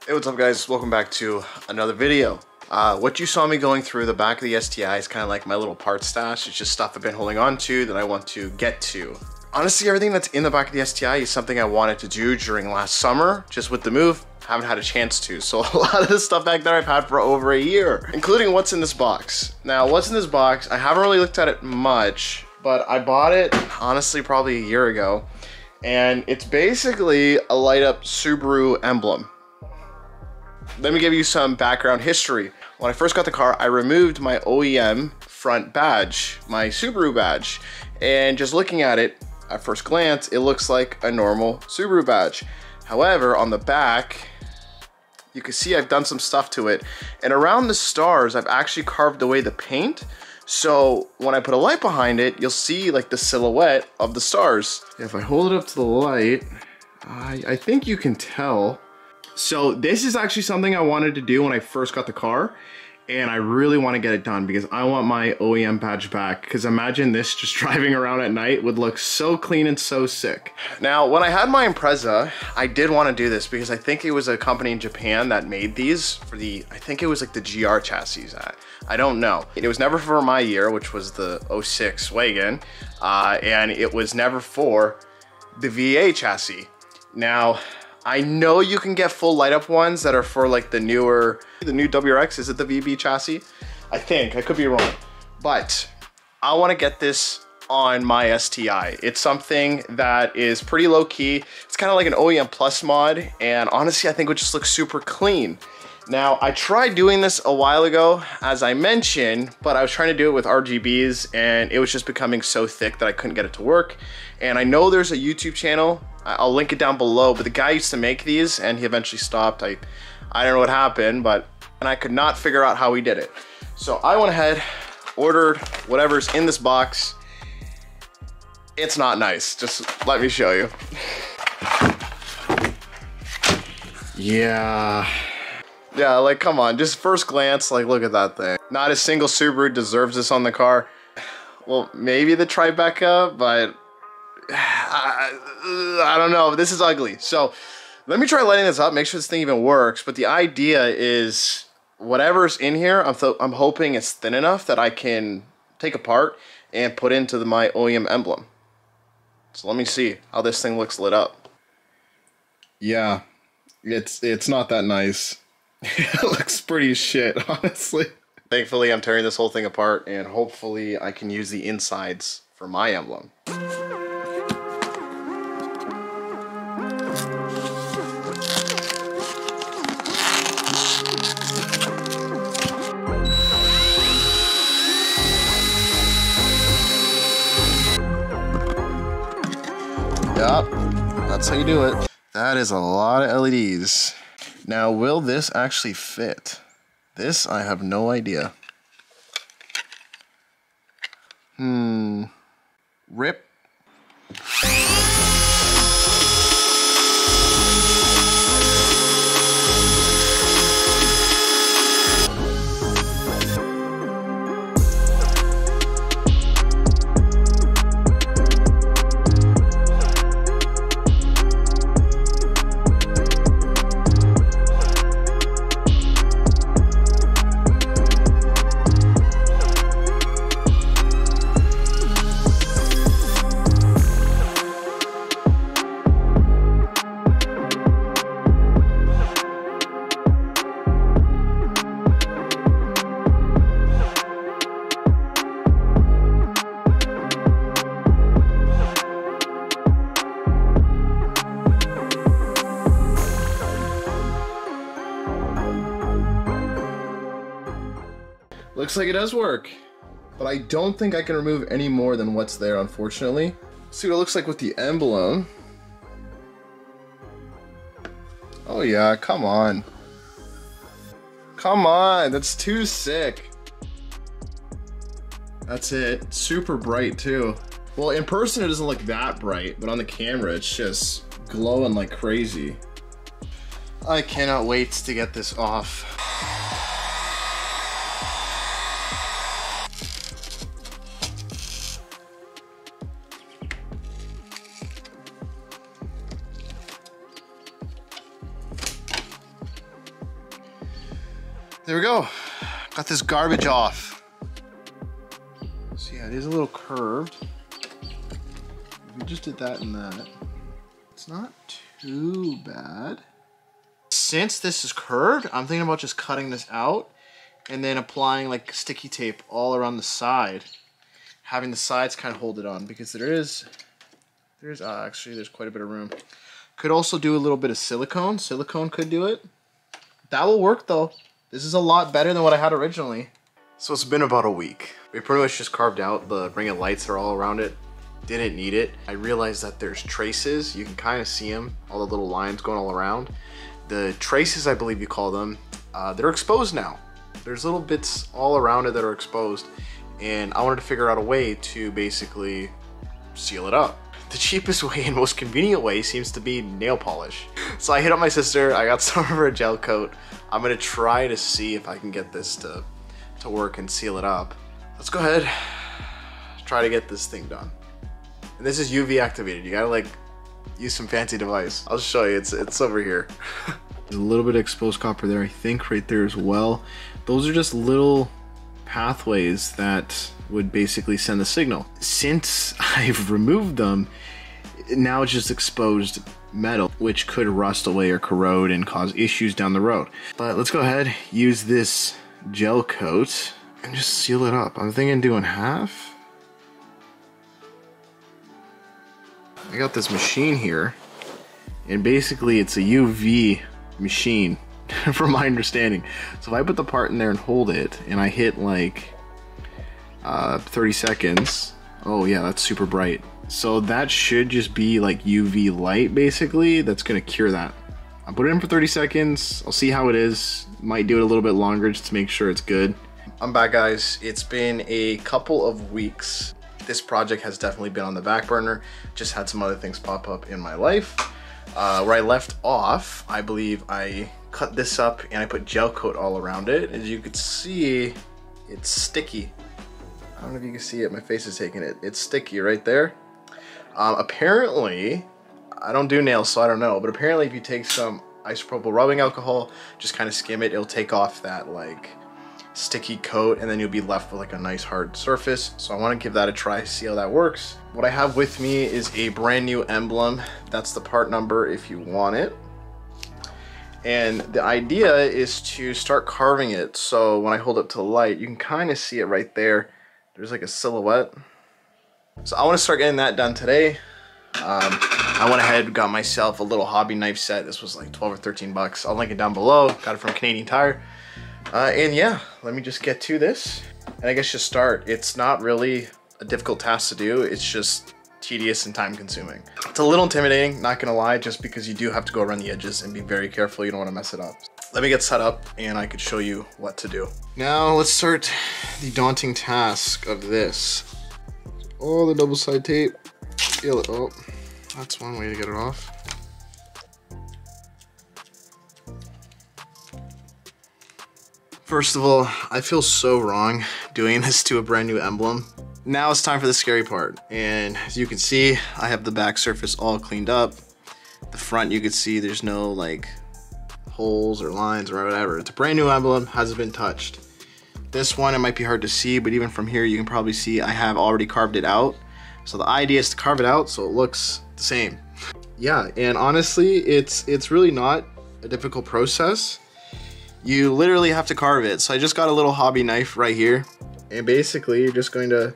Hey, what's up guys? Welcome back to another video. What you saw me going through the back of the STI is kind of like my little part stash. It's just stuff I've been holding on to that I want to get to. Honestly, everything that's in the back of the STI is something I wanted to do during last summer. Just with the move, haven't had a chance to. So a lot of this stuff back there I've had for over a year, including what's in this box. Now, what's in this box, I haven't really looked at it much, but I bought it, honestly, probably a year ago. And it's basically a light up Subaru emblem. Let me give you some background history. When I first got the car, I removed my OEM front badge, my Subaru badge. And just looking at it, at first glance, it looks like a normal Subaru badge. However, on the back, you can see I've done some stuff to it. And around the stars, I've actually carved away the paint. So when I put a light behind it, you'll see like the silhouette of the stars. If I hold it up to the light, I think you can tell. So this is actually something I wanted to do when I first got the car, and I really want to get it done because I want my OEM badge back, because imagine this just driving around at night would look so clean and so sick. Now, when I had my Impreza, I did want to do this because I think it was a company in Japan that made these for the, I think it was like the GR chassis. I don't know. It was never for my year, which was the 06 wagon, and it was never for the VA chassis. Now, I know you can get full light up ones that are for like the new WRX. Is it the VB chassis? I think, I could be wrong. But I want to get this on my STI. It's something that is pretty low key. It's kind of like an OEM Plus mod. And honestly, I think it would just look super clean. Now, I tried doing this a while ago, as I mentioned, but I was trying to do it with RGBs and it was just becoming so thick that I couldn't get it to work. And I know there's a YouTube channel, I'll link it down below, but the guy used to make these and he eventually stopped. I don't know what happened, and I could not figure out how he did it. So I went ahead, ordered whatever's in this box. It's not nice, just let me show you. Yeah, like come on, just first glance, like look at that thing. Not a single Subaru deserves this on the car. Well, maybe the Tribeca, but I don't know, this is ugly. So let me try lighting this up, make sure this thing even works. But the idea is whatever's in here, I'm hoping it's thin enough that I can take apart and put into my OEM emblem. So let me see how this thing looks lit up. Yeah, it's not that nice. It looks pretty shit, honestly. Thankfully, I'm tearing this whole thing apart, and hopefully I can use the insides for my emblem. Yup, that's how you do it. That is a lot of LEDs. Now, will this actually fit? This, I have no idea. Rip. Looks like it does work, but I don't think I can remove any more than what's there, unfortunately. Let's see what it looks like with the emblem. Oh yeah, come on. Come on, that's too sick. That's it, super bright too. Well, in person it doesn't look that bright, but on the camera it's just glowing like crazy. I cannot wait to get this off. There we go. Got this garbage off. So yeah, it is a little curved. We just did that and that. It's not too bad. Since this is curved, I'm thinking about just cutting this out and then applying like sticky tape all around the side. Having the sides kind of hold it on, because there's actually there's quite a bit of room. Could also do a little bit of silicone. Silicone could do it. That will work though. This is a lot better than what I had originally. So it's been about a week. We pretty much just carved out the ring of lights that are all around it. Didn't need it. I realized that there's traces. You can kind of see them, all the little lines going all around. The traces, I believe you call them, they're exposed now. There's little bits all around it that are exposed, and I wanted to figure out a way to basically seal it up. The cheapest way and most convenient way seems to be nail polish. So I hit up my sister, I got some of her gel coat. I'm gonna try to see if I can get this to work and seal it up. Let's go ahead, try to get this thing done. And this is UV activated. You gotta like use some fancy device. I'll show you, it's over here. There's a little bit of exposed copper there, I think right there as well. Those are just little pathways that would basically send the signal. Since I've removed them, now it's just exposed metal, which could rust away or corrode and cause issues down the road. But let's go ahead, use this gel coat and just seal it up. I'm thinking doing half. I got this machine here, and basically it's a UV machine from my understanding. So if I put the part in there and hold it and I hit like 30 seconds, oh yeah, that's super bright. So that should just be like UV light basically that's gonna cure that. I'll put it in for 30 seconds, I'll see how it is. Might do it a little bit longer just to make sure it's good. I'm back, guys. It's been a couple of weeks. This project has definitely been on the back burner. Just had some other things pop up in my life. Where I left off, I believe I cut this up and I put gel coat all around it. As you can see, it's sticky. I don't know if you can see it, my face is taking it. It's sticky right there. Apparently, I don't do nails, so I don't know, but apparently if you take some isopropyl rubbing alcohol, just kind of skim it, it'll take off that like sticky coat, and then you'll be left with like a nice hard surface. So I want to give that a try, see how that works. What I have with me is a brand new emblem. That's the part number if you want it. And the idea is to start carving it. So when I hold up to the light, you can kind of see it right there. There's like a silhouette. So I want to start getting that done today. I went ahead and got myself a little hobby knife set. This was like 12 or 13 bucks. I'll link it down below. Got it from Canadian Tire. And yeah, let me just get to this. And I guess just start. It's not really a difficult task to do. It's just tedious and time consuming. It's a little intimidating, not gonna lie, just because you do have to go around the edges and be very careful. You don't want to mess it up. Let me get set up and I could show you what to do. Now let's start the daunting task of this. Oh, the double side tape. Feel it. Oh, that's one way to get it off. First of all, I feel so wrong doing this to a brand new emblem. Now it's time for the scary part. And as you can see, I have the back surface all cleaned up. The front, you can see there's no like holes or lines or whatever. It's a brand new emblem, hasn't been touched. This one, it might be hard to see, but even from here, you can probably see I have already carved it out. So the idea is to carve it out so it looks the same. Yeah, and honestly, it's really not a difficult process. You literally have to carve it. So I just got a little hobby knife right here. And basically, you're just going to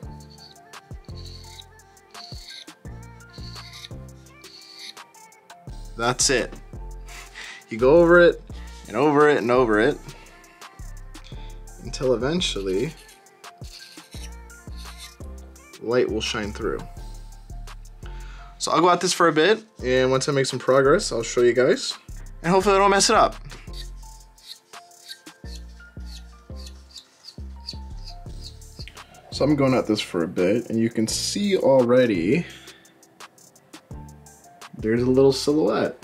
that's it. You go over it and over it and over it until eventually light will shine through. So I'll go at this for a bit, and once I make some progress, I'll show you guys, and hopefully I don't mess it up. So I'm going at this for a bit, and you can see already there's a little silhouette.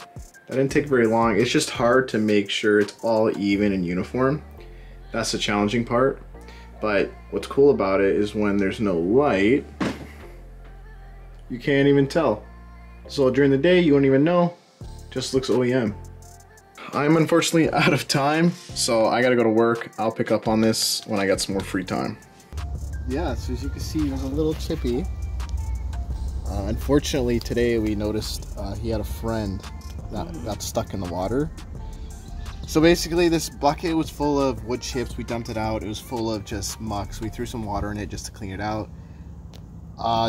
That didn't take very long. It's just hard to make sure it's all even and uniform. That's the challenging part. But what's cool about it is when there's no light, you can't even tell. So during the day, you won't even know. Just looks OEM. I'm unfortunately out of time, so I gotta go to work. I'll pick up on this when I get some more free time. Yeah, so as you can see, there's a little chippy. Unfortunately, today we noticed he had a friend that got stuck in the water. So basically, this bucket was full of wood chips. We dumped it out. It was full of just muck. So we threw some water in it just to clean it out.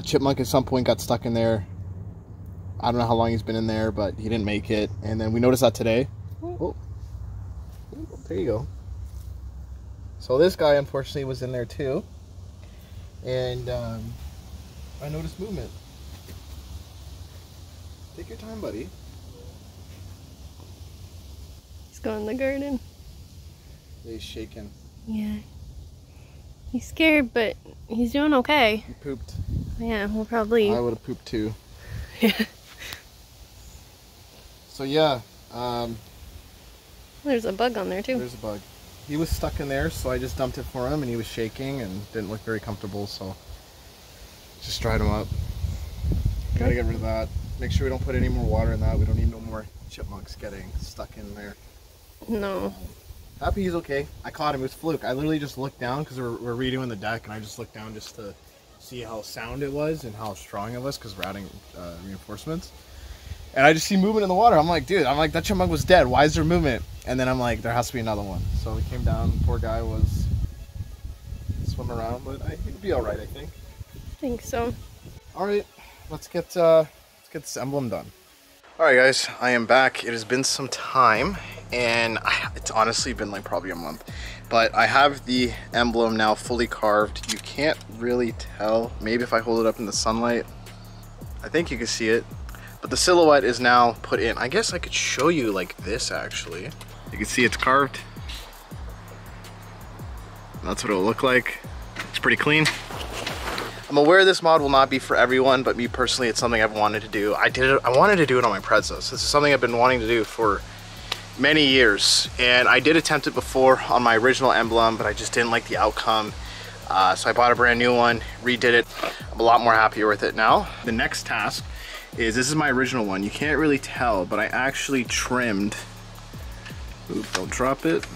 Chipmunk at some point got stuck in there. I don't know how long he's been in there, but he didn't make it. And then we noticed that today. Oh, there you go. So this guy, unfortunately, was in there too. And I noticed movement. Take your time, buddy. He's going in the garden. He's shaking. Yeah. He's scared, but he's doing okay. He pooped. Yeah, we'll probably... I would have pooped too. Yeah. So yeah. There's a bug on there too. There's a bug. He was stuck in there, so I just dumped it for him, and he was shaking and didn't look very comfortable, so just dried him up. Gotta get rid of that. Make sure we don't put any more water in that. We don't need no more chipmunks getting stuck in there. No. Happy he's okay. I caught him. It was fluke. I literally just looked down because we're redoing the deck, and I just looked down just to see how sound it was and how strong it was because we're adding reinforcements. And I just see movement in the water. I'm like, dude, that chipmunk was dead. Why is there movement? And then I'm like, there has to be another one. So we came down. Poor guy was swimming around, but he'd be all right, I think. I think so. All right, let's get this emblem done. All right, guys, I am back. It has been some time, and it's honestly been like probably a month. But I have the emblem now fully carved. You can't really tell. Maybe if I hold it up in the sunlight, I think you can see it. But the silhouette is now put in. I guess I could show you like this actually. You can see it's carved. That's what it'll look like. It's pretty clean. I'm aware this mod will not be for everyone, but me personally, it's something I've wanted to do. I wanted to do it on my Prezzo. So this is something I've been wanting to do for many years. And I did attempt it before on my original emblem, but I just didn't like the outcome. So I bought a brand new one, redid it. I'm a lot more happier with it now. The next task is, this is my original one. You can't really tell, but I actually trimmed, oops, don't drop it.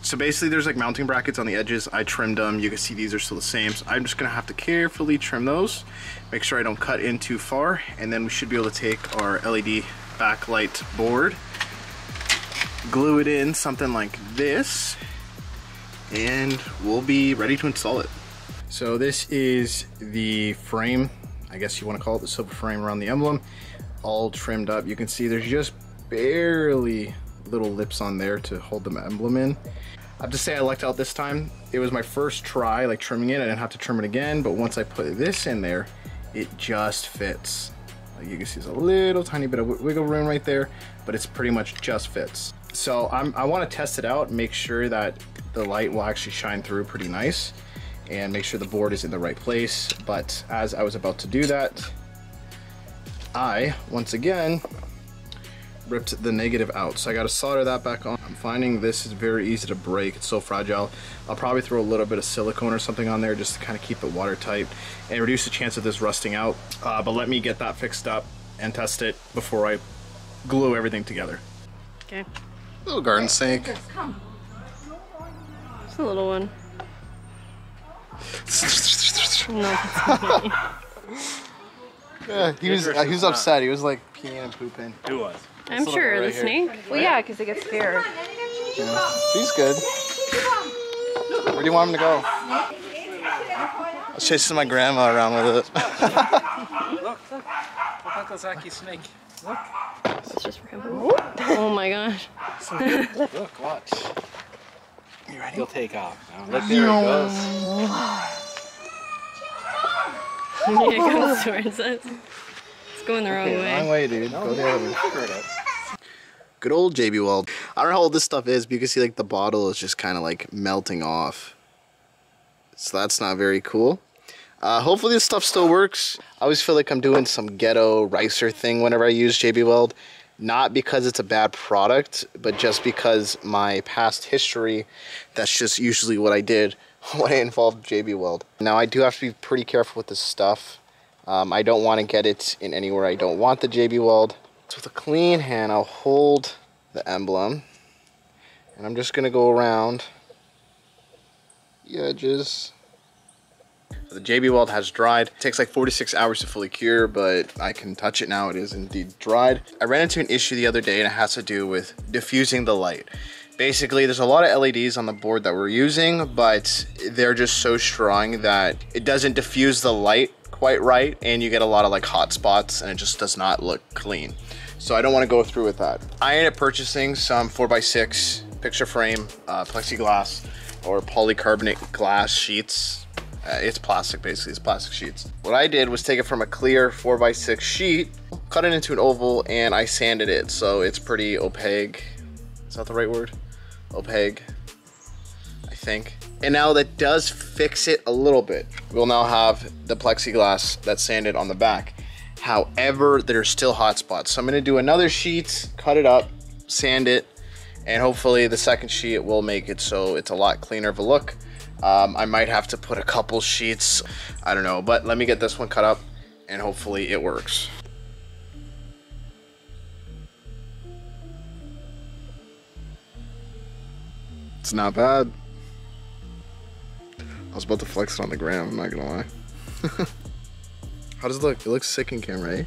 So basically there's like mounting brackets on the edges. I trimmed them. You can see these are still the same. So I'm just gonna have to carefully trim those, make sure I don't cut in too far, and then we should be able to take our LED backlight board, glue it in something like this, and we'll be ready to install it. So this is the frame, I guess you want to call it, the silver frame around the emblem, all trimmed up. You can see there's just barely little lips on there to hold the emblem in. I have to say I lucked out this time. It was my first try like trimming it. I didn't have to trim it again, but once I put this in there, it just fits. Like you can see there's a little tiny bit of wiggle room right there, but it's pretty much just fits. So I want to test it out, make sure that the light will actually shine through pretty nice, and make sure the board is in the right place. But as I was about to do that, I once again ripped the negative out. So I got to solder that back on. I'm finding this is very easy to break. It's so fragile. I'll probably throw a little bit of silicone or something on there just to kind of keep it watertight and reduce the chance of this rusting out. But let me get that fixed up and test it before I glue everything together. Okay. Little garden snake. It's a little one. No, that's not. Yeah, he was upset. He was like peeing and pooping. He was. I'm sure the snake. Well, yeah, because it gets scared. Yeah. He's good. Where do you want him to go? I was chasing my grandma around with it. Look, look. Look at Kozaki snake. Look. It's just for him. Oh my gosh. Look, watch. You ready? He'll take off now. Look, there it goes. Here it comes towards us. It's going the wrong way. Wrong way, dude. No, go the other way. figure it out. Good old JB Weld. I don't know how old this stuff is, but you can see like the bottle is just kind of like melting off. So that's not very cool. Hopefully this stuff still works. I always feel like I'm doing some ghetto ricer thing whenever I use JB Weld. Not because it's a bad product, but just because my past history, that's just usually what I did when I involved JB Weld. Now I do have to be pretty careful with this stuff. I don't want to get it in anywhere I don't want the JB Weld. So with a clean hand, I'll hold the emblem. And I'm just gonna go around the edges. The JB weld has dried. It takes like 46 hours to fully cure, but I can touch it now. It is indeed dried. I ran into an issue the other day and it has to do with diffusing the light. Basically, there's a lot of LEDs on the board that we're using, but they're just so strong that it doesn't diffuse the light quite right, and you get a lot of like hot spots and it just does not look clean. So I don't want to go through with that. I ended up purchasing some 4x6 picture frame plexiglass or polycarbonate glass sheets. It's plastic, basically. It's plastic sheets. What I did was take it from a clear 4x6 sheet, cut it into an oval, and I sanded it so it's pretty opaque. Is that the right word? Opaque, I think. And now that does fix it a little bit. We'll now have the plexiglass that's sanded on the back. However, there's still hot spots. So I'm gonna do another sheet, cut it up, sand it, and hopefully the second sheet will make it so it's a lot cleaner of a look. I might have to put a couple sheets, I don't know, but let me get this one cut up and hopefully it works. It's not bad. I was about to flex it on the gram, I'm not gonna lie. How does it look? It looks sick in camera, eh?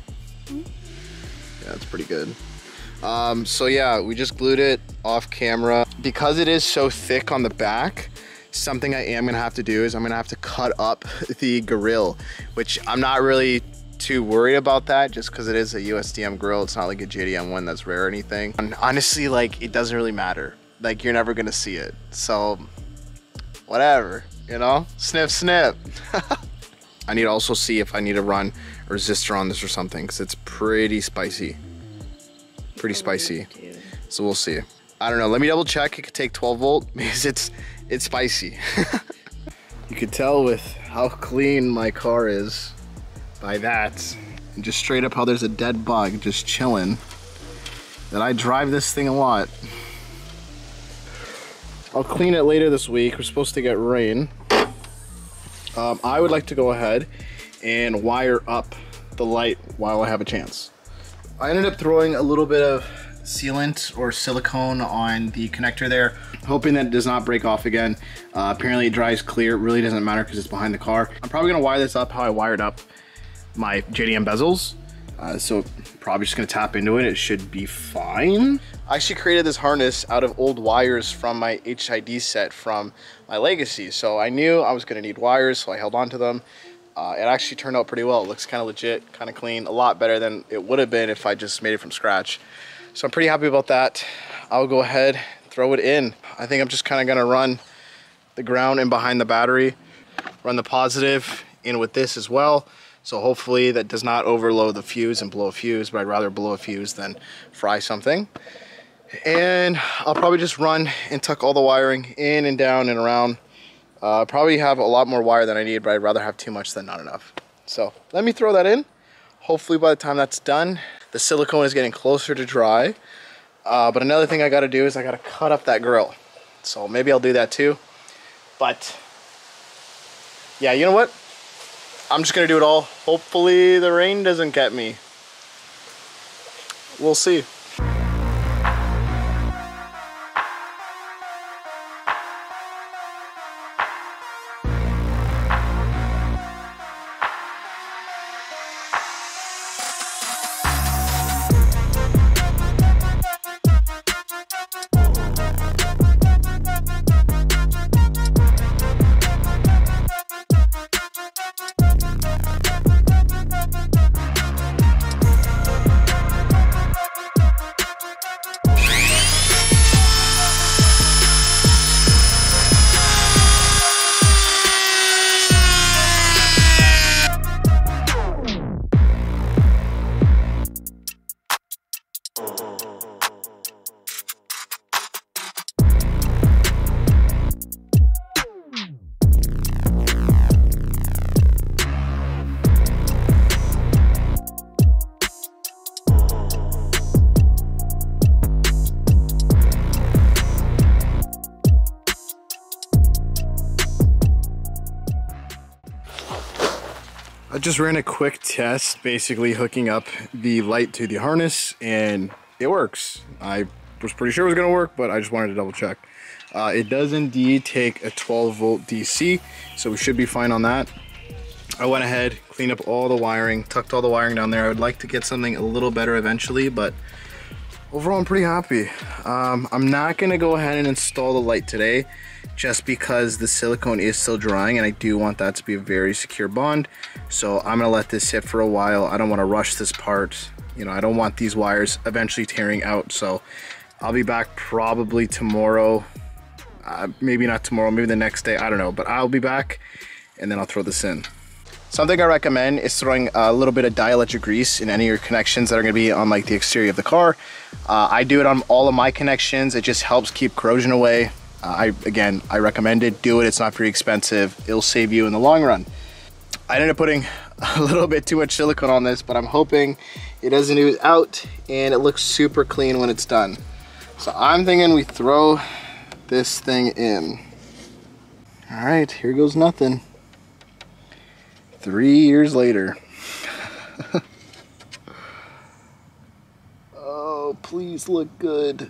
Yeah, it's pretty good. So yeah, we just glued it off camera. Because it is so thick on the back, something I am gonna have to do is I'm gonna have to cut up the grill, which I'm not really too worried about that just because it is a USDM grill. It's not like a JDM one that's rare or anything. And honestly, like, it doesn't really matter. Like, you're never gonna see it. So, whatever, you know? Snip, snip. I need to also see if I need to run a resistor on this or something because it's pretty spicy. Pretty spicy. So we'll see. I don't know, let me double check. It could take 12 volt because it's spicy. You could tell with how clean my car is by that. And just straight up how there's a dead bug just chilling. That I drive this thing a lot. I'll clean it later this week. We're supposed to get rain. I would like to go ahead and wire up the light while I have a chance. I ended up throwing a little bit of sealant or silicone on the connector there, hoping that it does not break off again. Apparently it dries clear. It really doesn't matter because it's behind the car. I'm probably gonna wire this up how I wired up my JDM bezels. So probably just gonna tap into it. It should be fine. I actually created this harness out of old wires from my HID set from my Legacy. So I knew I was gonna need wires, so I held on to them. It actually turned out pretty well. It looks kind of legit, kind of clean, a lot better than it would have been if I just made it from scratch. So I'm pretty happy about that. I'll go ahead, throw it in. I think I'm just kind of gonna run the ground in behind the battery, run the positive in with this as well. So hopefully that does not overload the fuse and blow a fuse, but I'd rather blow a fuse than fry something. And I'll probably just run and tuck all the wiring in and down and around. Probably have a lot more wire than I need, but I'd rather have too much than not enough. So let me throw that in. Hopefully by the time that's done, the silicone is getting closer to dry. But another thing I gotta do is I gotta cut up that grill. So maybe I'll do that too. But yeah, you know what? I'm just gonna do it all. Hopefully the rain doesn't get me. We'll see. I just ran a quick test, basically hooking up the light to the harness, and it works. I was pretty sure it was gonna work, but I just wanted to double check. It does indeed take a 12 volt DC, so we should be fine on that. I went ahead, cleaned up all the wiring, tucked all the wiring down there. I would like to get something a little better eventually, but overall I'm pretty happy. I'm not gonna go ahead and install the light today just because the silicone is still drying and I do want that to be a very secure bond. So I'm gonna let this sit for a while. I don't wanna rush this part. You know, I don't want these wires eventually tearing out. So I'll be back probably tomorrow. Maybe not tomorrow, maybe the next day, I don't know, but I'll be back and then I'll throw this in. Something I recommend is throwing a little bit of dielectric grease in any of your connections that are gonna be on like the exterior of the car. I do it on all of my connections. It just helps keep corrosion away. I recommend it, do it. It's not very expensive. It'll save you in the long run. I ended up putting a little bit too much silicone on this, but I'm hoping it doesn't ooze out and it looks super clean when it's done. So I'm thinking we throw this thing in. All right, here goes nothing. 3 years later. Oh, please look good.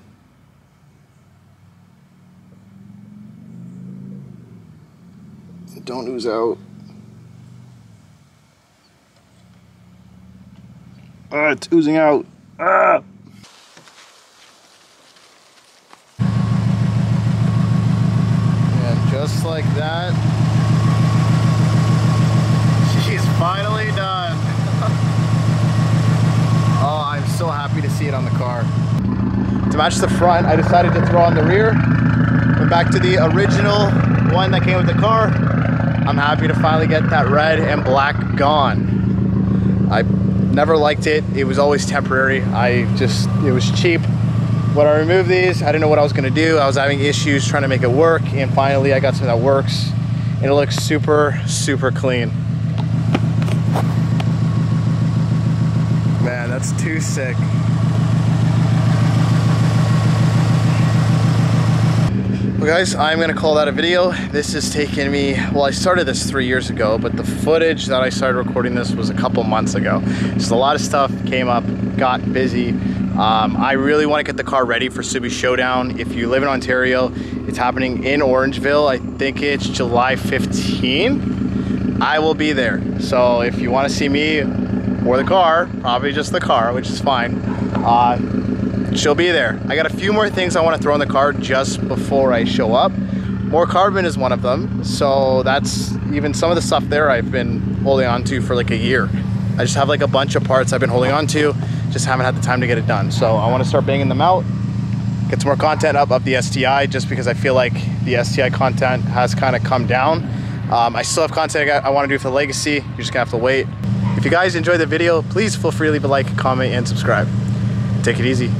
Don't ooze out. It's oozing out. Ah! And just like that, she's finally done. Oh, I'm so happy to see it on the car. To match the front, I decided to throw on the rear. Went back to the original one that came with the car. I'm happy to finally get that red and black gone. I never liked it. It was always temporary. It was cheap. When I removed these, I didn't know what I was gonna do. I was having issues trying to make it work, and finally I got something that works, and it looks super, super clean. Man, that's too sick. Well guys, I'm gonna call that a video. This has taken me, well, I started this 3 years ago, but the footage that I started recording this was a couple months ago. So a lot of stuff came up, got busy. I really wanna get the car ready for Subi Showdown. If you live in Ontario, it's happening in Orangeville. I think it's July 15. I will be there. So if you wanna see me or the car, probably just the car, which is fine, she'll be there. I got a few more things I want to throw in the car just before I show up. More carbon is one of them, so that's even some of the stuff there I've been holding on to for like a year. I just have like a bunch of parts I've been holding on to, just haven't had the time to get it done. So I want to start banging them out, get some more content up of the STI, just because I feel like the STI content has kind of come down. I still have content I want to do for the Legacy. You're just gonna have to wait. If you guys enjoyed the video, please feel free to leave a like, comment, and subscribe. Take it easy.